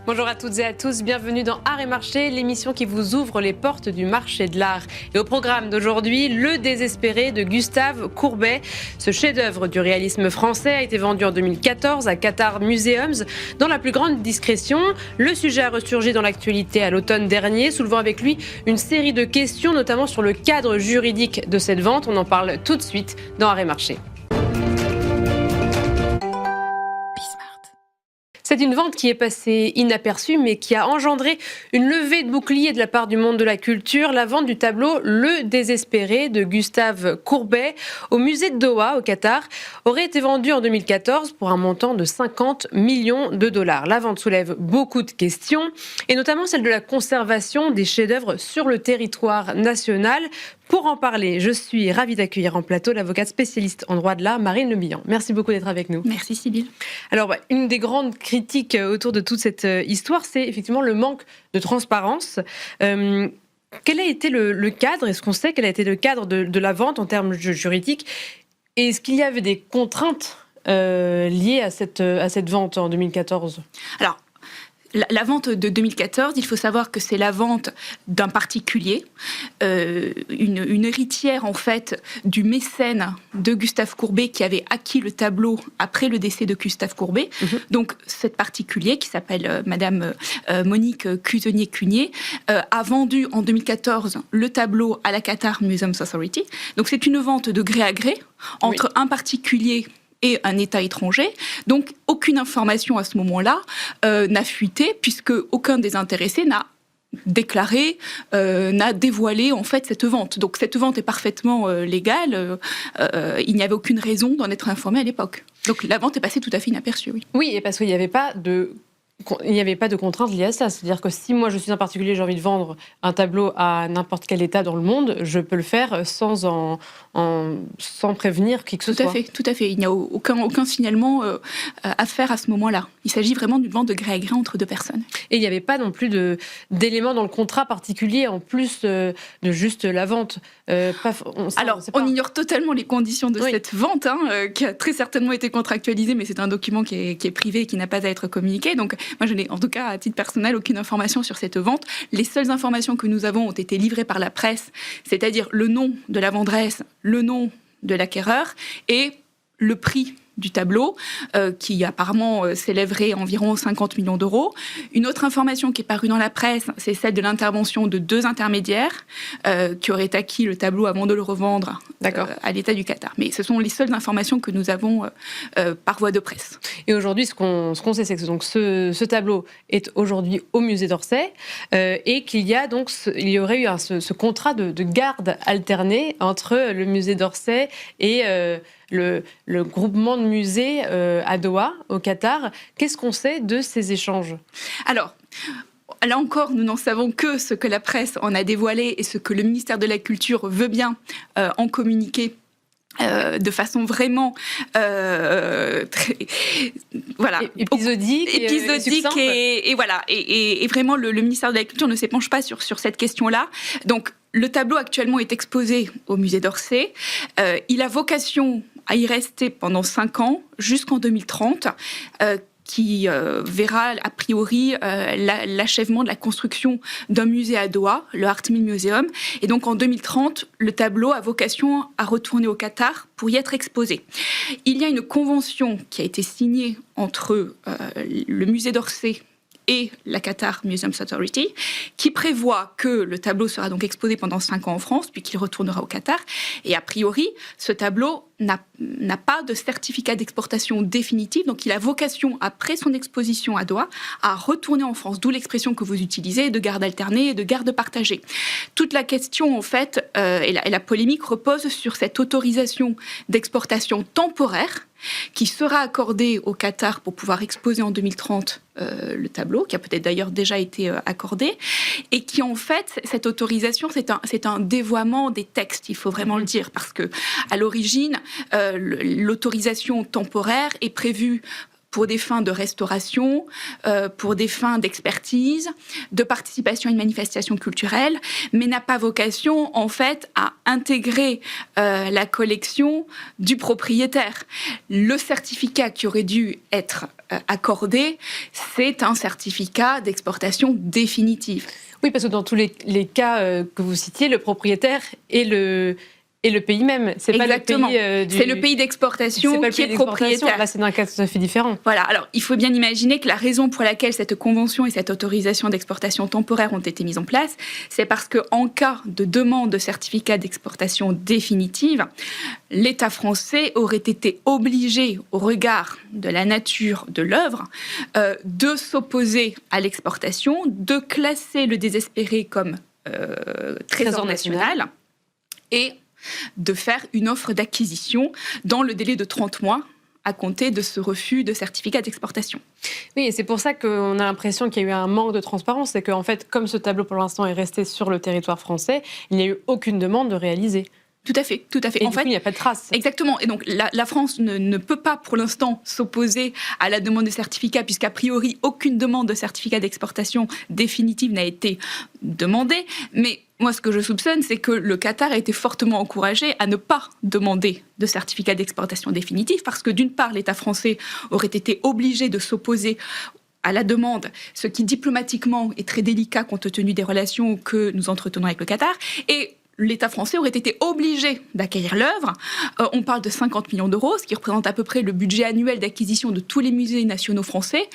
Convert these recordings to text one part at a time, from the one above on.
Bonjour à toutes et à tous, bienvenue dans Art et Marché, l'émission qui vous ouvre les portes du marché de l'art. Et au programme d'aujourd'hui, Le Désespéré de Gustave Courbet. Ce chef-d'œuvre du réalisme français a été vendu en 2014 à Qatar Museums dans la plus grande discrétion. Le sujet a ressurgi dans l'actualité à l'automne dernier, soulevant avec lui une série de questions, notamment sur le cadre juridique de cette vente. On en parle tout de suite dans Art et Marché. C'est une vente qui est passée inaperçue, mais qui a engendré une levée de boucliers de la part du monde de la culture. La vente du tableau Le Désespéré de Gustave Courbet au musée de Doha, au Qatar, aurait été vendue en 2014 pour un montant de 50 millions de dollars. La vente soulève beaucoup de questions, et notamment celle de la conservation des chefs-d'œuvre sur le territoire national. Pour en parler, je suis ravie d'accueillir en plateau l'avocate spécialiste en droit de l'art, Marine Lebihan. Merci beaucoup d'être avec nous. Merci Sybille. Alors, une des grandes critiques autour de toute cette histoire, c'est effectivement le manque de transparence. Quel a été le cadre? Est-ce qu'on sait quel a été le cadre de la vente en termes juridiques? Et est-ce qu'il y avait des contraintes liées à cette vente en 2014? Alors, la vente de 2014, il faut savoir que c'est la vente d'un particulier, une héritière en fait du mécène de Gustave Courbet qui avait acquis le tableau après le décès de Gustave Courbet. Donc cette particulier qui s'appelle Madame Monique Cusenier-Cunier a vendu en 2014 le tableau à la Qatar Museums Authority. Donc c'est une vente de gré à gré entre un particulier et un État étranger. Donc, aucune information à ce moment-là n'a fuité, puisque aucun des intéressés n'a déclaré, n'a dévoilé en fait cette vente. Donc, cette vente est parfaitement légale. Il n'y avait aucune raison d'en être informé à l'époque. Donc, la vente est passée tout à fait inaperçue, oui. Oui, et parce qu'il n'y avait pas de contraintes liées à ça. C'est-à-dire que si moi je suis un particulier, j'ai envie de vendre un tableau à n'importe quel État dans le monde, je peux le faire sans prévenir qui que ce soit. Tout à fait. Il n'y a aucun signalement à faire à ce moment-là. Il s'agit vraiment d'une vente de gré à gré entre deux personnes. Et il n'y avait pas non plus d'éléments dans le contrat particulier en plus de juste la vente. On ignore totalement les conditions de cette vente, qui a très certainement été contractualisée, mais c'est un document qui est privé et qui n'a pas à être communiqué. Donc, moi, je n'ai en tout cas, à titre personnel, aucune information sur cette vente. Les seules informations que nous avons ont été livrées par la presse, c'est-à-dire le nom de la vendresse, le nom de l'acquéreur et le prix du tableau, qui apparemment s'élèverait à environ 50 millions d'euros. Une autre information qui est parue dans la presse, c'est celle de l'intervention de deux intermédiaires qui auraient acquis le tableau avant de le revendre à l'État du Qatar. Mais ce sont les seules informations que nous avons par voie de presse. Et aujourd'hui, ce qu'on sait, c'est que ce tableau est aujourd'hui au musée d'Orsay et qu'il y a donc il y aurait eu ce contrat de garde alternée entre le musée d'Orsay et le groupement de musées à Doha, au Qatar. Qu'est-ce qu'on sait de ces échanges? Alors, là encore, nous n'en savons que ce que la presse en a dévoilé et ce que le ministère de la Culture veut bien en communiquer. De façon vraiment épisodique et voilà et vraiment le ministère de la Culture ne s'épanche pas sur cette question-là. Donc le tableau actuellement est exposé au musée d'Orsay. Il a vocation à y rester pendant 5 ans jusqu'en 2030. Qui verra a priori l'achèvement de la construction d'un musée à Doha, le Art Mill Museum. Et donc en 2030, le tableau a vocation à retourner au Qatar pour y être exposé. Il y a une convention qui a été signée entre le musée d'Orsay et la Qatar Museums Authority, qui prévoit que le tableau sera donc exposé pendant 5 ans en France, puis qu'il retournera au Qatar. Et a priori, ce tableau n'a pas de certificat d'exportation définitif, donc il a vocation, après son exposition à Doha, à retourner en France, d'où l'expression que vous utilisez de garde alternée et de garde partagée. Toute la question, en fait, et la polémique repose sur cette autorisation d'exportation temporaire qui sera accordée au Qatar pour pouvoir exposer en 2030 le tableau, qui a peut-être d'ailleurs déjà été accordé, et qui en fait, cette autorisation, c'est un dévoiement des textes, il faut vraiment le dire, parce que à l'origine, l'autorisation temporaire est prévue pour des fins de restauration, pour des fins d'expertise, de participation à une manifestation culturelle, mais n'a pas vocation, en fait, à intégrer la collection du propriétaire. Le certificat qui aurait dû être accordé, c'est un certificat d'exportation définitive. Oui, parce que dans tous les cas que vous citiez, le propriétaire est le pays même. C'est pas le pays c'est le pays d'exportation qui est propriétaire. Là, c'est dans un cas tout à fait différent. Voilà. Alors, il faut bien imaginer que la raison pour laquelle cette convention et cette autorisation d'exportation temporaire ont été mises en place, c'est parce qu'en cas de demande de certificat d'exportation définitive, l'État français aurait été obligé, au regard de la nature de l'œuvre, de s'opposer à l'exportation, de classer le désespéré comme trésor national et de faire une offre d'acquisition dans le délai de 30 mois à compter de ce refus de certificat d'exportation. Oui, et c'est pour ça qu'on a l'impression qu'il y a eu un manque de transparence. C'est qu'en fait, comme ce tableau pour l'instant est resté sur le territoire français, il n'y a eu aucune demande de réaliser. Tout à fait, tout à fait. Et en fait, il n'y a pas de trace. Exactement. Et donc, la France ne peut pas, pour l'instant, s'opposer à la demande de certificat, puisqu'a priori, aucune demande de certificat d'exportation définitive n'a été demandée. Mais moi, ce que je soupçonne, c'est que le Qatar a été fortement encouragé à ne pas demander de certificat d'exportation définitive, parce que d'une part, l'État français aurait été obligé de s'opposer à la demande, ce qui diplomatiquement est très délicat compte tenu des relations que nous entretenons avec le Qatar, et l'État français aurait été obligé d'acquérir l'œuvre. On parle de 50 millions d'euros, ce qui représente à peu près le budget annuel d'acquisition de tous les musées nationaux français.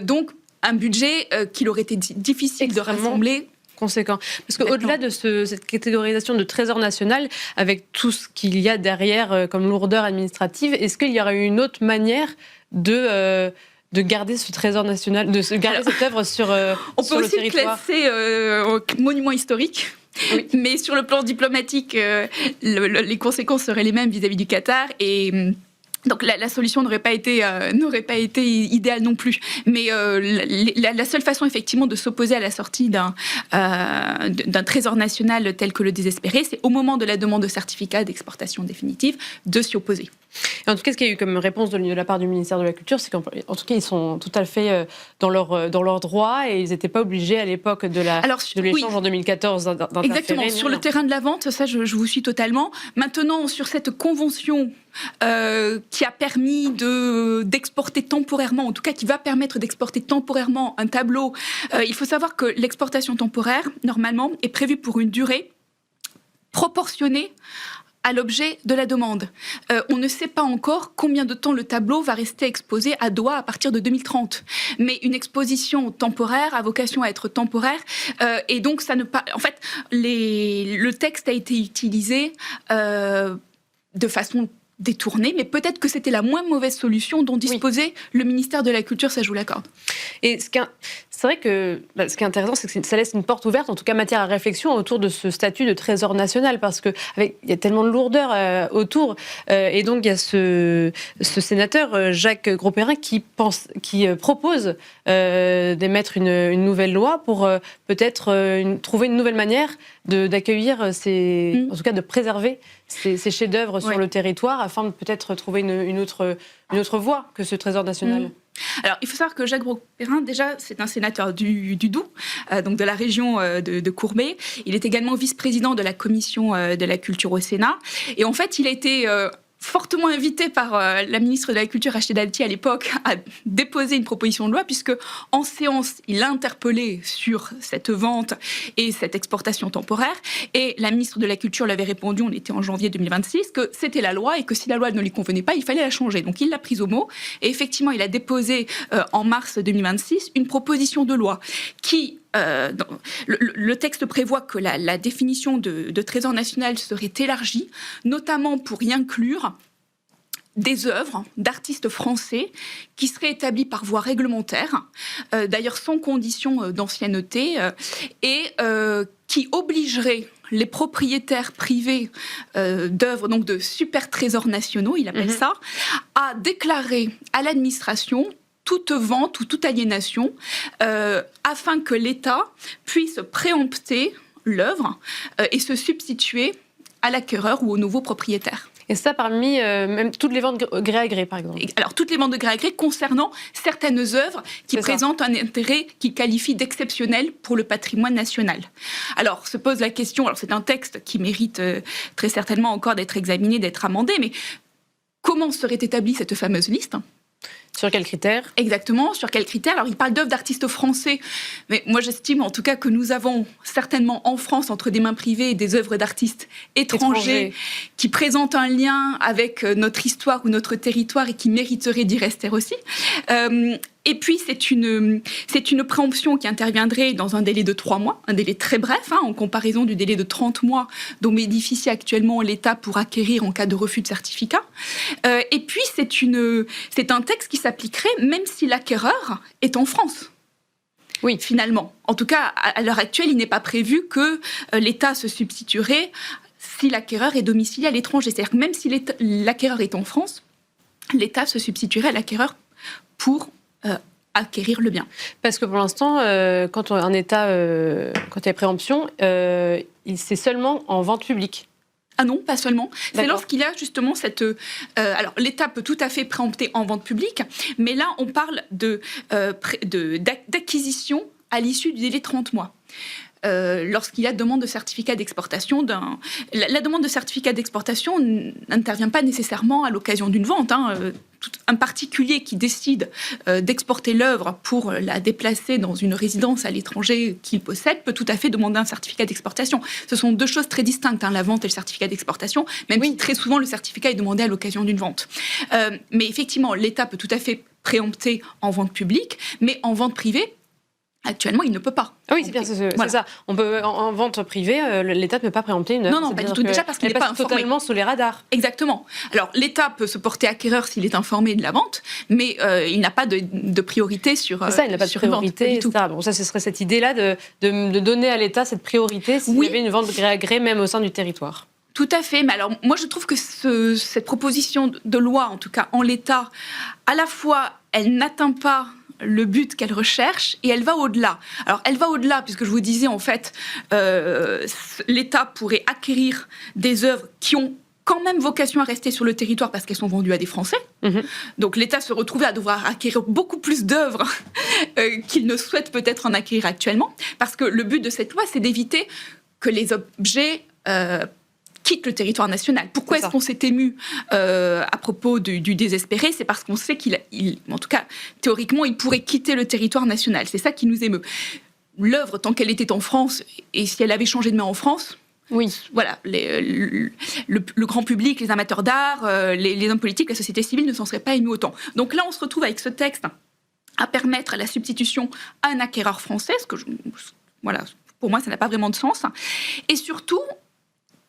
Donc, un budget qu'il aurait été difficile de rassembler. Conséquent. Parce qu'au-delà de cette catégorisation de trésor national, avec tout ce qu'il y a derrière comme lourdeur administrative, est-ce qu'il y aurait une autre manière de garder ce trésor national, de garder cette œuvre sur le territoire? On peut aussi le classer monument historique. Oui. Mais sur le plan diplomatique, les conséquences seraient les mêmes vis-à-vis du Qatar et donc la solution n'aurait pas été idéale non plus. Mais la seule façon effectivement de s'opposer à la sortie d'un trésor national tel que le désespéré, c'est au moment de la demande de certificat d'exportation définitive de s'y opposer. Et en tout cas, ce qu'il y a eu comme réponse de la part du ministère de la Culture, c'est qu'en tout cas, ils sont tout à fait dans leur droit et ils n'étaient pas obligés à l'époque de l'échange en 2014 d'interférer. Exactement. Sur le terrain de la vente, ça, je vous suis totalement. Maintenant, sur cette convention qui a permis d'exporter temporairement, en tout cas qui va permettre d'exporter temporairement un tableau, il faut savoir que l'exportation temporaire, normalement, est prévue pour une durée proportionnée à l'objet de la demande. On ne sait pas encore combien de temps le tableau va rester exposé à Doha à partir de 2030. Mais une exposition temporaire a vocation à être temporaire et donc ça ne pas. En fait, le texte a été utilisé de façon détournée, mais peut-être que c'était la moins mauvaise solution dont disposait le ministère de la Culture, ça je vous l'accorde. Et c'est vrai que ce qui est intéressant, c'est que ça laisse une porte ouverte, en tout cas matière à réflexion autour de ce statut de trésor national, parce qu'il y a tellement de lourdeur autour. Et donc il y a ce sénateur, Jacques Grosperrin, qui propose d'émettre une nouvelle loi pour peut-être trouver une nouvelle manière d'accueillir, en tout cas de préserver ces chefs-d'œuvre sur le territoire, afin de peut-être trouver une autre voie que ce trésor national. Alors, il faut savoir que Jacques Grosperrin, déjà, c'est un sénateur du Doubs, donc de la région de Courbet. Il est également vice-président de la commission de la culture au Sénat. Et en fait, il a été fortement invité par la ministre de la Culture, Rachida Dati, à l'époque, à déposer une proposition de loi, puisque en séance, il l'a interpellé sur cette vente et cette exportation temporaire. Et la ministre de la Culture l'avait répondu, on était en janvier 2026, que c'était la loi et que si la loi ne lui convenait pas, il fallait la changer. Donc il l'a prise au mot. Et effectivement, il a déposé en mars 2026 une proposition de loi qui... le texte prévoit que la définition de trésor national serait élargie, notamment pour y inclure des œuvres d'artistes français qui seraient établies par voie réglementaire, d'ailleurs sans condition d'ancienneté, et qui obligerait les propriétaires privés d'œuvres, donc de super trésors nationaux, il appelle ça, à déclarer à l'administration toute vente ou toute aliénation, afin que l'État puisse préempter l'œuvre et se substituer à l'acquéreur ou au nouveau propriétaire. Et ça parmi même toutes les ventes gré à gré, par exemple. Alors, toutes les ventes de gré à gré concernant certaines œuvres qui présentent un intérêt qu'il qualifie d'exceptionnel pour le patrimoine national. Alors, se pose la question, alors c'est un texte qui mérite très certainement encore d'être examiné, d'être amendé, mais comment serait établie cette fameuse liste ? Sur quels critères ? Exactement, sur quels critères ? Alors, il parle d'œuvres d'artistes français, mais moi j'estime en tout cas que nous avons certainement en France, entre des mains privées, des œuvres d'artistes étrangers qui présentent un lien avec notre histoire ou notre territoire et qui mériteraient d'y rester aussi. Et puis, c'est une préemption qui interviendrait dans un délai de 3 mois, un délai très bref, en comparaison du délai de 30 mois dont bénéficie actuellement l'État pour acquérir en cas de refus de certificat. Et puis, c'est un texte qui s'appliquerait même si l'acquéreur est en France. Oui, finalement. En tout cas, à l'heure actuelle, il n'est pas prévu que l'État se substituerait si l'acquéreur est domicilié à l'étranger. C'est-à-dire que même si l'acquéreur est en France, l'État se substituerait à l'acquéreur pour acquérir le bien. Parce que pour l'instant, quand un État, quand il y a préemption, c'est seulement en vente publique. Ah non, pas seulement. C'est lorsqu'il y a justement cette... alors, l'État peut tout à fait préempter en vente publique, mais là, on parle d'acquisition à l'issue du délai de 30 mois. Lorsqu'il y a demande de certificat d'exportation la demande de certificat d'exportation n'intervient pas nécessairement à l'occasion d'une vente. Un particulier qui décide d'exporter l'œuvre pour la déplacer dans une résidence à l'étranger qu'il possède peut tout à fait demander un certificat d'exportation. Ce sont deux choses très distinctes, la vente et le certificat d'exportation, même si très souvent le certificat est demandé à l'occasion d'une vente. Mais effectivement, l'État peut tout à fait préempter en vente publique, mais en vente privée, actuellement, il ne peut pas. Ah oui, c'est bien, c'est ça. On peut, en vente privée, l'État ne peut pas préempter une œuvre. Non, pas du tout. Déjà parce qu'il n'est pas informé. Totalement sous les radars. Exactement. Alors, l'État peut se porter acquéreur s'il est informé de la vente, mais il n'a pas de priorité sur c'est ça, il n'a pas de priorité, etc. Bon, ça, ce serait cette idée-là de donner à l'État cette priorité s'il y avait une vente gré à gré, même au sein du territoire. Tout à fait. Mais alors, moi, je trouve que cette proposition de loi, en tout cas en l'état, à la fois, elle n'atteint pas le but qu'elle recherche et elle va au-delà. Alors, elle va au-delà puisque je vous disais, en fait, l'État pourrait acquérir des œuvres qui ont quand même vocation à rester sur le territoire parce qu'elles sont vendues à des Français. Donc, l'État se retrouve à devoir acquérir beaucoup plus d'œuvres qu'il ne souhaite peut-être en acquérir actuellement parce que le but de cette loi, c'est d'éviter que les objets quitte le territoire national. Pourquoi est-ce qu'on s'est ému à propos du désespéré ? C'est parce qu'on sait en tout cas, théoriquement, il pourrait quitter le territoire national. C'est ça qui nous émeut. L'œuvre, tant qu'elle était en France, et si elle avait changé de main en France, voilà, le grand public, les amateurs d'art, les hommes politiques, la société civile ne s'en seraient pas émus autant. Donc là, on se retrouve avec ce texte à permettre la substitution à un acquéreur français, voilà, pour moi, ça n'a pas vraiment de sens. Et surtout,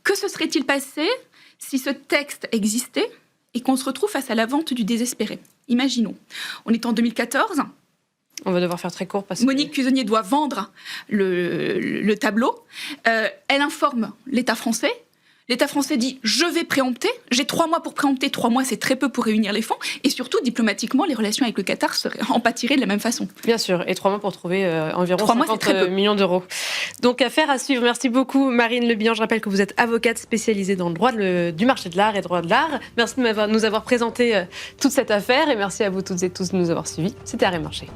que se serait-il passé si ce texte existait et qu'on se retrouve face à la vente du désespéré ? Imaginons, on est en 2014. On va devoir faire très court parce Monique Cusonnier doit vendre le tableau. Elle informe l'État français. L'État français dit « je vais préempter ». J'ai 3 mois pour préempter. 3 mois, c'est très peu pour réunir les fonds. Et surtout, diplomatiquement, les relations avec le Qatar en pâtiraient de la même façon. Bien sûr. Et 3 mois pour trouver environ 50 millions d'euros. Donc, affaire à suivre. Merci beaucoup, Marine Lebihan. Je rappelle que vous êtes avocate spécialisée dans le droit du marché de l'art et droit de l'art. Merci de nous avoir présenté toute cette affaire. Et merci à vous toutes et tous de nous avoir suivis. C'était Arrêt Marché.